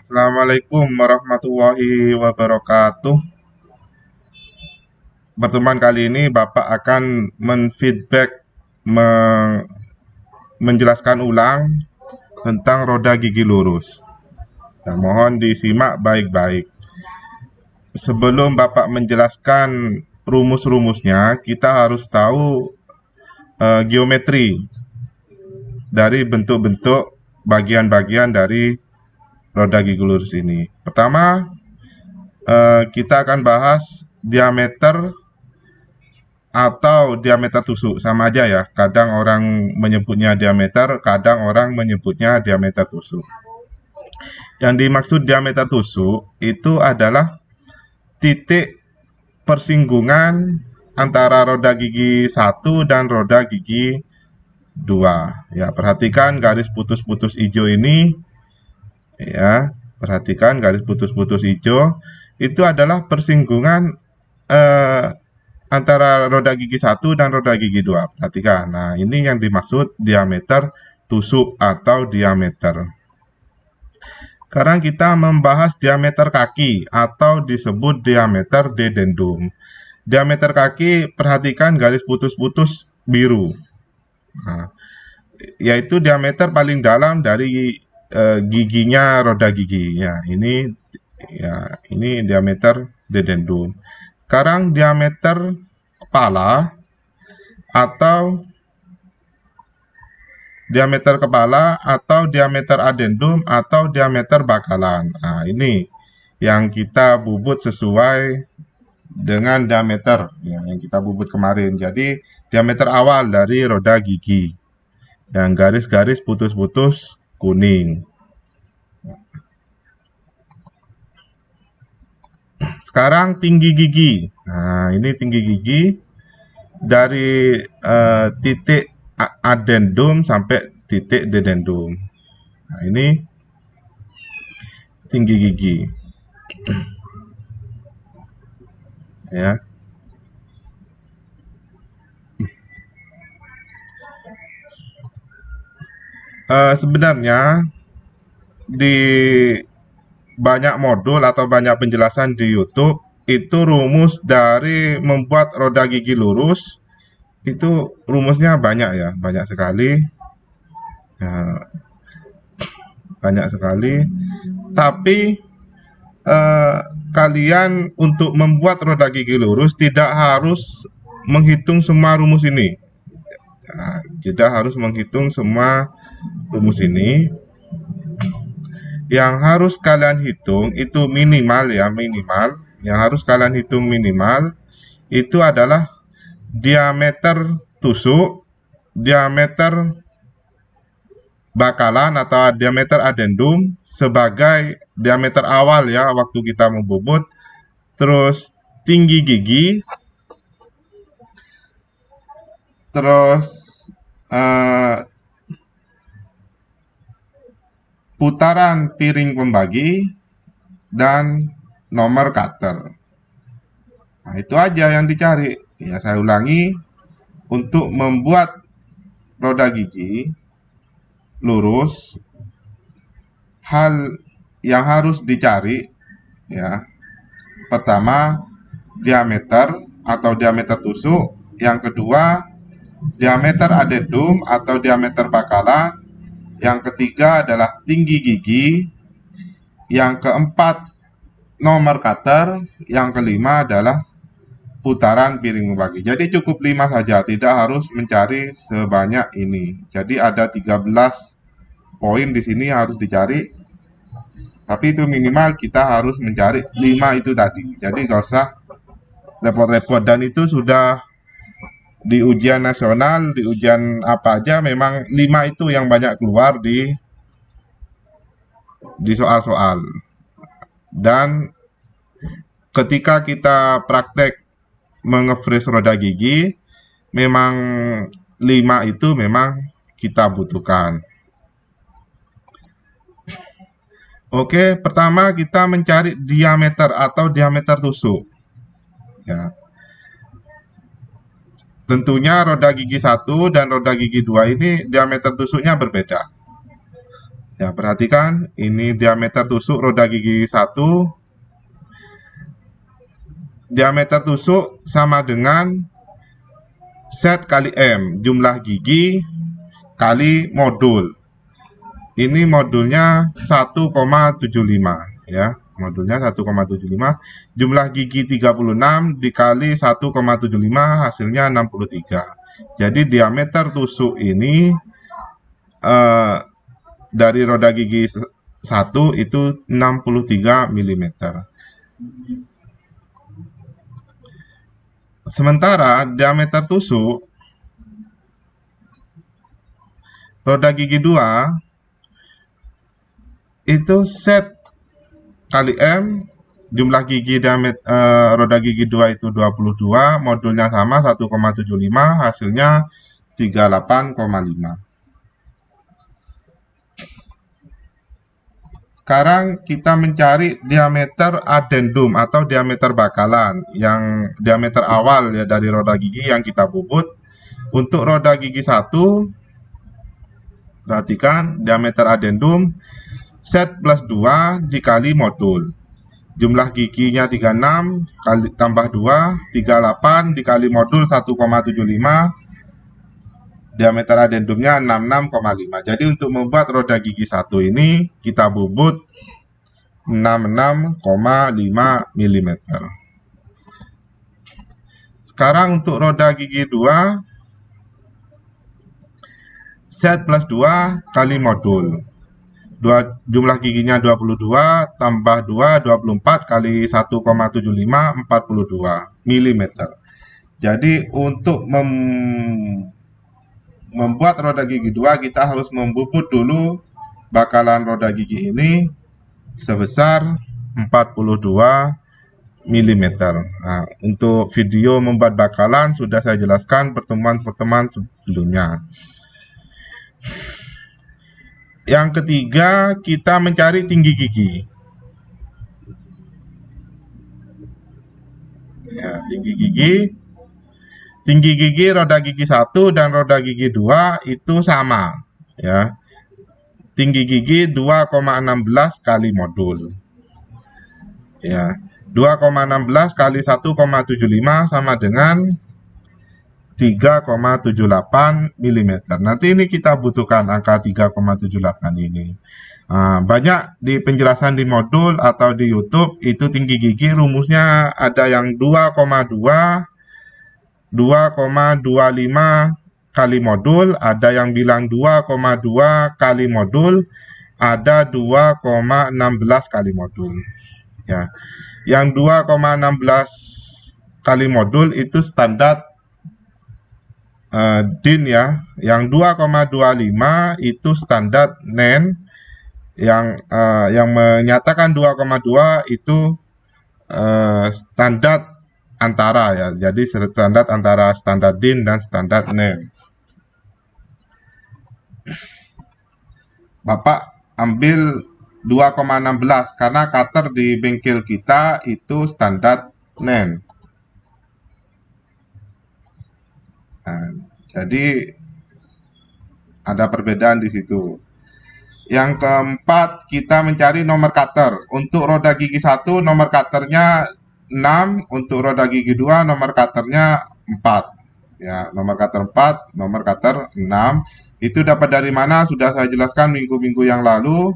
Assalamualaikum warahmatullahi wabarakatuh. Pertemuan kali ini Bapak akan menfeedback, menjelaskan ulang tentang roda gigi lurus. Nah, mohon disimak baik-baik. Sebelum Bapak menjelaskan rumus-rumusnya, kita harus tahu geometri dari bentuk-bentuk bagian-bagian dari roda gigi lurus ini. Pertama, kita akan bahas diameter atau diameter tusuk, sama aja ya. Kadang orang menyebutnya diameter, kadang orang menyebutnya diameter tusuk. Yang dimaksud diameter tusuk itu adalah titik persinggungan antara roda gigi 1 dan roda gigi 2. Ya, perhatikan garis putus-putus hijau ini ya. Perhatikan garis putus-putus hijau itu adalah persinggungan eh, antara roda gigi 1 dan roda gigi 2. Perhatikan. Nah, ini yang dimaksud diameter tusuk atau diameter. Sekarang kita membahas diameter kaki atau disebut diameter dedendum. Diameter kaki, perhatikan garis putus-putus biru. Nah, yaitu diameter paling dalam dari giginya roda gigi. Ini diameter dedendum. Sekarang diameter kepala atau diameter adendum atau diameter bakalan. Nah, ini yang kita bubut sesuai dengan diameter yang kita bubut kemarin. Jadi diameter awal dari roda gigi yang garis-garis putus-putus kuning. Sekarang tinggi gigi. Nah, ini tinggi gigi dari titik adendum sampai titik dedendum. Nah, ini tinggi gigi. Ya. Sebenarnya di banyak modul atau banyak penjelasan di YouTube itu rumus dari membuat roda gigi lurus itu rumusnya banyak ya, banyak sekali. Ya, banyak sekali. Tapi kalian untuk membuat roda gigi lurus tidak harus menghitung semua rumus ini. Nah, tidak harus menghitung semua rumus ini. Yang harus kalian hitung itu minimal ya, minimal. Yang harus kalian hitung minimal itu adalah diameter tusuk, diameter bakalan atau diameter adendum sebagai diameter awal ya waktu kita membobot, terus tinggi gigi, terus putaran piring pembagi, dan nomor cutter. Nah, itu aja yang dicari. Ya, saya ulangi, untuk membuat roda gigi lurus, hal yang harus dicari ya, pertama diameter atau diameter tusuk, yang kedua diameter adendum atau diameter bakalan, yang ketiga adalah tinggi gigi, yang keempat nomor cutter, yang kelima adalah putaran piring membagi. Jadi cukup 5 saja, tidak harus mencari sebanyak ini. Jadi ada 13 poin di sini yang harus dicari. Tapi itu minimal kita harus mencari 5 itu tadi. Jadi nggak usah repot-repot, dan itu sudah di ujian nasional, di ujian apa aja memang 5 itu yang banyak keluar di soal-soal. Dan ketika kita praktek mengefresh roda gigi, memang 5 itu memang kita butuhkan. Oke, pertama kita mencari diameter atau diameter tusuk. Ya. Tentunya roda gigi 1 dan roda gigi 2 ini diameter tusuknya berbeda. Ya, perhatikan ini diameter tusuk roda gigi 1. Diameter tusuk sama dengan set kali M, jumlah gigi kali modul. Ini modulnya 1,75 ya. Modulnya 1,75. Jumlah gigi 36 dikali 1,75 hasilnya 63. Jadi diameter tusuk ini dari roda gigi 1 itu 63 mm. Sementara diameter tusuk roda gigi 2 itu set kali M, jumlah gigi diameter roda gigi 2 itu 22, modulnya sama 1,75, hasilnya 38,5. Sekarang kita mencari diameter addendum atau diameter bakalan, yang diameter awal ya dari roda gigi yang kita bubut. Untuk roda gigi 1, perhatikan diameter addendum set plus 2 dikali modul. Jumlah giginya 36 kali tambah 2, 38 dikali modul 1,75. Diameter addendumnya 66,5. Jadi untuk membuat roda gigi 1 ini kita bubut 66,5 mm. Sekarang untuk roda gigi 2 set plus 2 kali modul. Jumlah giginya 22 tambah 2, 24 kali 1,75, 42 mm. Jadi untuk membuat roda gigi 2 kita harus membubut dulu bakalan roda gigi ini sebesar 42 mm. Nah, untuk video membuat bakalan sudah saya jelaskan pertemuan-pertemuan sebelumnya. Yang ketiga, kita mencari tinggi gigi. Ya, tinggi gigi. Tinggi gigi roda gigi 1 dan roda gigi 2 itu sama, ya. Tinggi gigi 2,16 kali modul. Ya, 2,16 kali 1,75 sama dengan 3,78 mm. Nanti ini kita butuhkan angka 3,78 ini. Banyak di penjelasan di modul atau di YouTube itu tinggi gigi rumusnya ada yang 2,2, 2,25 kali modul, ada yang bilang 2,2 kali modul, ada 2,16 kali modul. Ya, yang 2,16 kali modul itu standar DIN ya. Yang 2,25 itu standar NEN. Yang menyatakan 2,2 itu standar antara ya. Jadi standar antara standar DIN dan standar NEN. Bapak ambil 2,16 karena cutter di bengkel kita itu standar NEN. Nah, jadi ada perbedaan di situ. Yang keempat, kita mencari nomor cutter. Untuk roda gigi 1 nomor cutternya 6, untuk roda gigi 2 nomor cutternya 4. Ya, nomor cutter 4, nomor cutter 6. Itu dapat dari mana? Sudah saya jelaskan minggu-minggu yang lalu.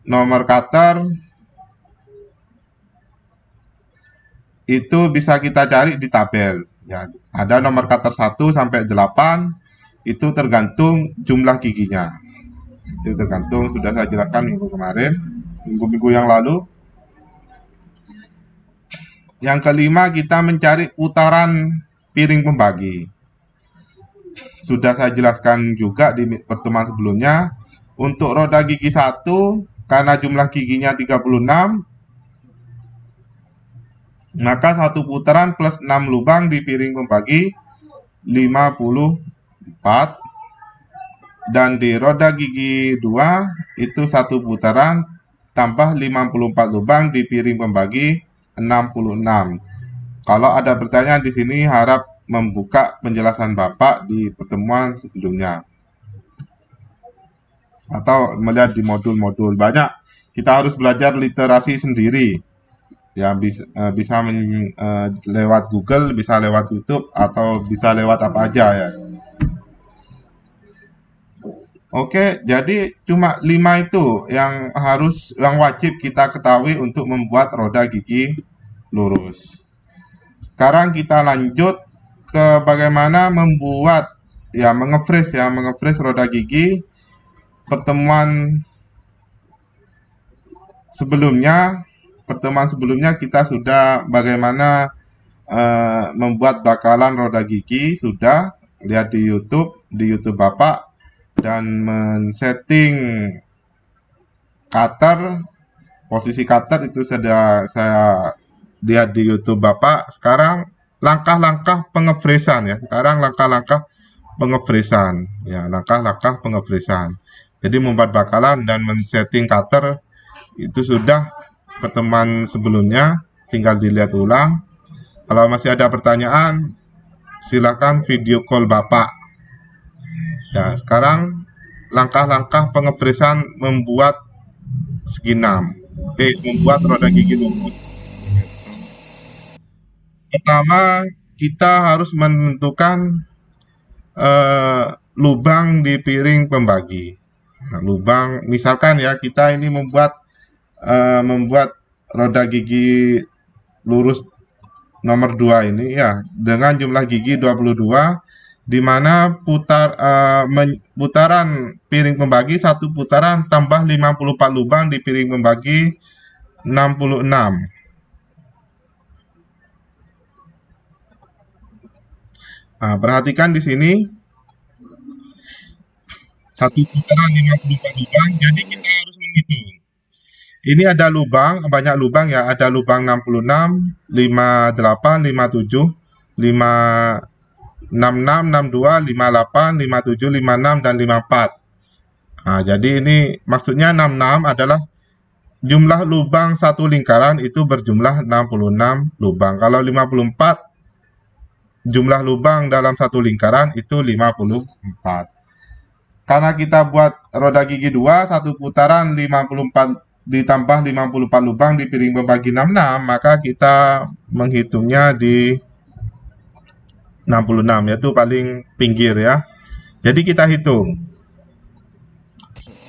Nomor cutter itu bisa kita cari di tabel. Ya, ada nomor cutter 1 sampai 8, itu tergantung jumlah giginya. Itu tergantung, sudah saya jelaskan minggu-minggu yang lalu. Yang kelima, kita mencari putaran piring pembagi. Sudah saya jelaskan juga di pertemuan sebelumnya. Untuk roda gigi 1, karena jumlah giginya 36, maka satu putaran plus 6 lubang di piring pembagi 54. Dan di roda gigi 2 itu satu putaran tambah 54 lubang di piring pembagi 66. Kalau ada pertanyaan di sini harap membuka penjelasan Bapak di pertemuan sebelumnya. atau melihat di modul-modul. Banyak kita harus belajar literasi sendiri. Ya bisa lewat Google, bisa lewat YouTube, atau bisa lewat apa aja ya. Oke, jadi cuma 5 itu yang wajib kita ketahui untuk membuat roda gigi lurus. Sekarang kita lanjut ke bagaimana membuat mengefresh roda gigi. Pertemuan sebelumnya kita sudah bagaimana membuat bakalan roda gigi, sudah lihat di YouTube Bapak, dan men-setting cutter, posisi cutter itu sudah saya lihat di YouTube Bapak. Sekarang langkah-langkah pengefreshan ya. Langkah-langkah pengefreshan. Jadi membuat bakalan dan men-setting cutter itu sudah pertemuan sebelumnya, tinggal dilihat ulang. Kalau masih ada pertanyaan, silakan video call Bapak. Ya, sekarang langkah-langkah pengefresan membuat membuat roda gigi lurus. Pertama, kita harus menentukan lubang di piring pembagi. Nah, lubang, misalkan ya, kita ini membuat roda gigi lurus nomor 2 ini ya dengan jumlah gigi 22, di mana putaran piring pembagi, satu putaran tambah 54 lubang di piring pembagi 66. Nah, perhatikan di sini satu putaran 54 lubang, jadi kita harus menghitung. Ini ada lubang, banyak lubang ya, ada lubang 66, 58, 57, 66, 62, 58, 57, 56, dan 54. Nah, jadi ini maksudnya 66 adalah jumlah lubang satu lingkaran itu berjumlah 66 lubang. Kalau 54, jumlah lubang dalam satu lingkaran itu 54. Karena kita buat roda gigi 2, satu putaran 54 ditambah 54 lubang di piring pembagi 66, maka kita menghitungnya di 66, yaitu paling pinggir ya. Jadi kita hitung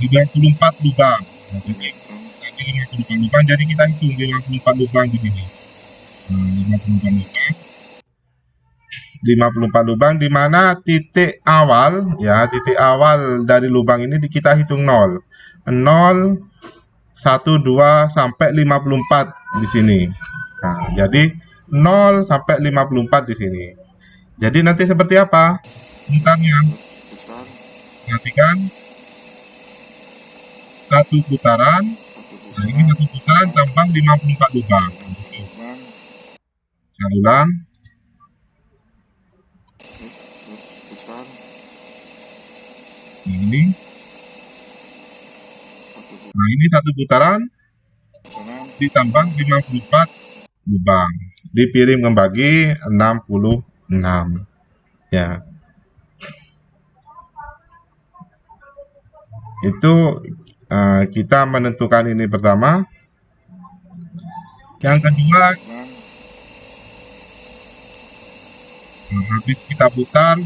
54 lubang. Nah, jadi tadi 54 lubang, jadi kita hitung 54 lubang di sini. 54 lubang, di mana titik awal dari lubang ini kita hitung 0. 1, 2, sampai 54 di sini. Nah, jadi 0 sampai 54 di sini. Jadi nanti seperti apa putarnya? Perhatikan, satu putaran. Nah, ini satu putaran tambah 54 lubang. Saya ulang. Ini. Nah, ini satu putaran ditambah 54 lubang di piring pembagi 66 ya. Itu kita menentukan ini pertama. Yang kedua, habis kita putar,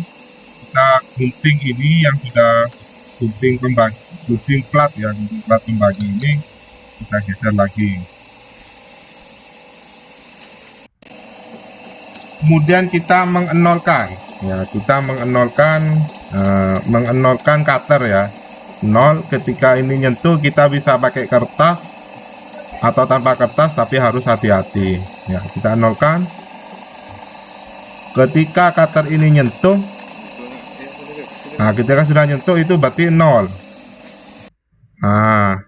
kita gunting ini yang sudah gunting plat ya, gunting plat pembagi ini kita geser lagi. Kemudian kita mengenolkan cutter ya. 0 ketika ini nyentuh, kita bisa pakai kertas atau tanpa kertas, tapi harus hati-hati ya. Kita nolkan. Ketika cutter ini nyentuh, nah ketika sudah nyentuh itu berarti 0. Nah,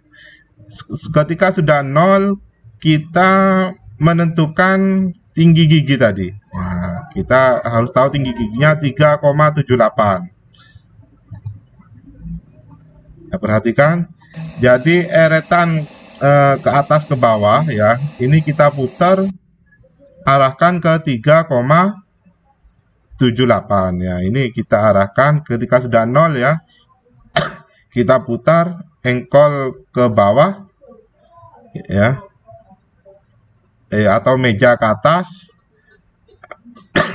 ketika sudah 0, kita menentukan tinggi gigi tadi. Nah, kita harus tahu tinggi giginya 3,78. Ya, perhatikan. Jadi eretan ke atas ke bawah ya. Ini kita putar, arahkan ke 3,78 ya. Ini kita arahkan ketika sudah 0 ya. kita putar engkol ke bawah ya, atau meja ke atas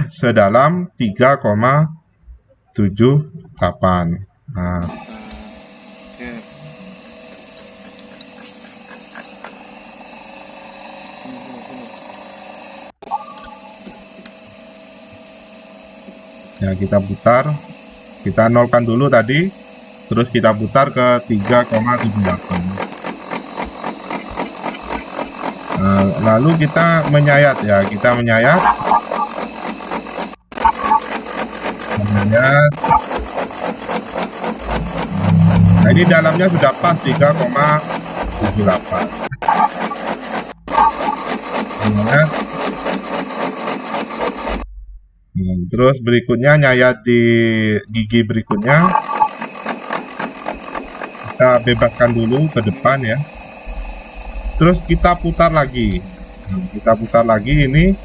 sedalam 3,78. Nah, ya kita putar, kita nolkan dulu tadi, terus kita putar ke 3,78. Nah, lalu kita menyayat ya, kita menyayat. Nah, ini dalamnya sudah pas 3,78. Terus berikutnya nyayat di gigi berikutnya, kita bebaskan dulu ke depan ya. Terus kita putar lagi. Kita putar lagi ini.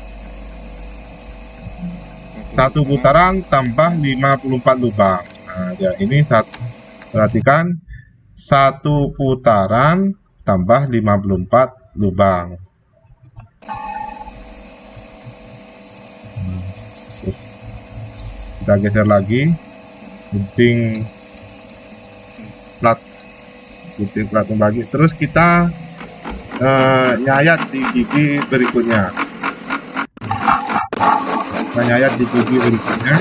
Satu putaran tambah 54 lubang. Nah, ya ini perhatikan, satu putaran tambah 54 lubang. Terus kita geser lagi, gunting plat lagi. Terus kita nyayat di gigi berikutnya. Menyayat di gigi berikutnya.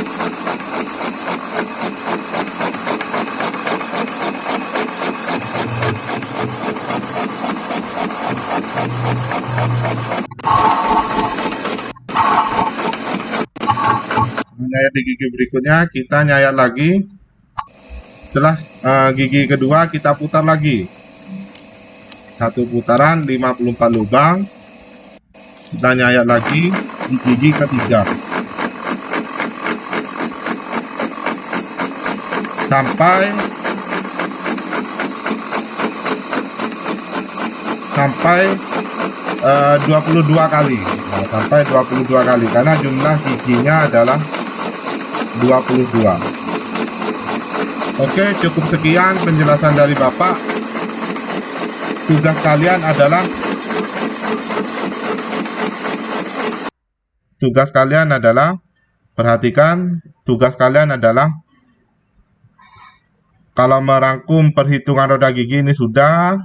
Menyayat di gigi berikutnya, kita nyayat lagi. Setelah gigi kedua, kita putar lagi. Satu putaran 54 lubang. Kita nyayat lagi di gigi ketiga. Sampai 22 kali. Nah, sampai 22 kali karena jumlah giginya adalah 22. Oke, cukup sekian penjelasan dari Bapak. Tugas kalian perhatikan, tugas kalian adalah kalau merangkum perhitungan roda gigi ini sudah,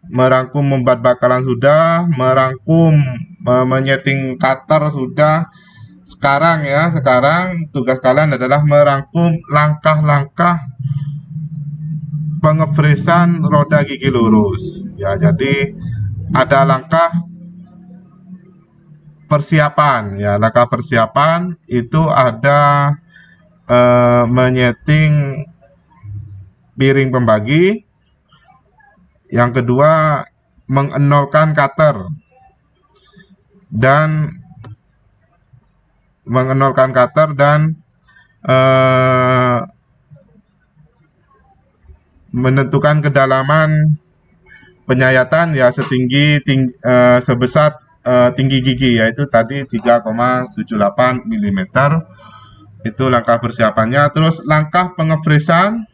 merangkum membuat bakalan sudah, merangkum menyeting cutter sudah. Sekarang tugas kalian adalah merangkum langkah-langkah pengefresan roda gigi lurus. Ya, jadi ada langkah persiapan ya, langkah persiapan itu ada menyeting piring pembagi, yang kedua mengenolkan cutter dan menentukan kedalaman penyayatan ya sebesar tinggi gigi, yaitu tadi 3,78 mm. Itu langkah persiapannya. Terus langkah pengefresan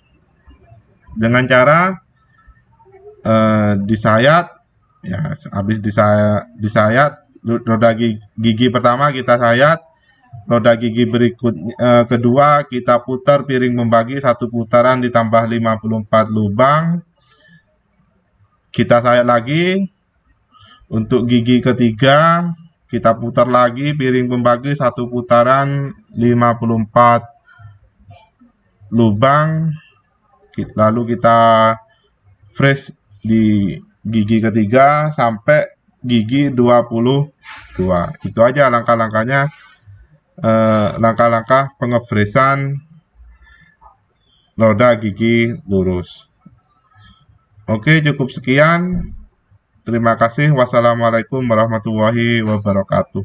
dengan cara disayat ya, habis disayat roda gigi pertama kita sayat, roda gigi kedua kita putar piring pembagi, satu putaran ditambah 54 lubang, kita sayat lagi. Untuk gigi ketiga kita putar lagi piring pembagi, satu putaran 54 lubang, lalu kita fresh di gigi ketiga sampai gigi 22. Itu aja langkah-langkahnya, langkah-langkah pengefresan roda gigi lurus. Oke, cukup sekian. Terima kasih. Wassalamualaikum warahmatullahi wabarakatuh.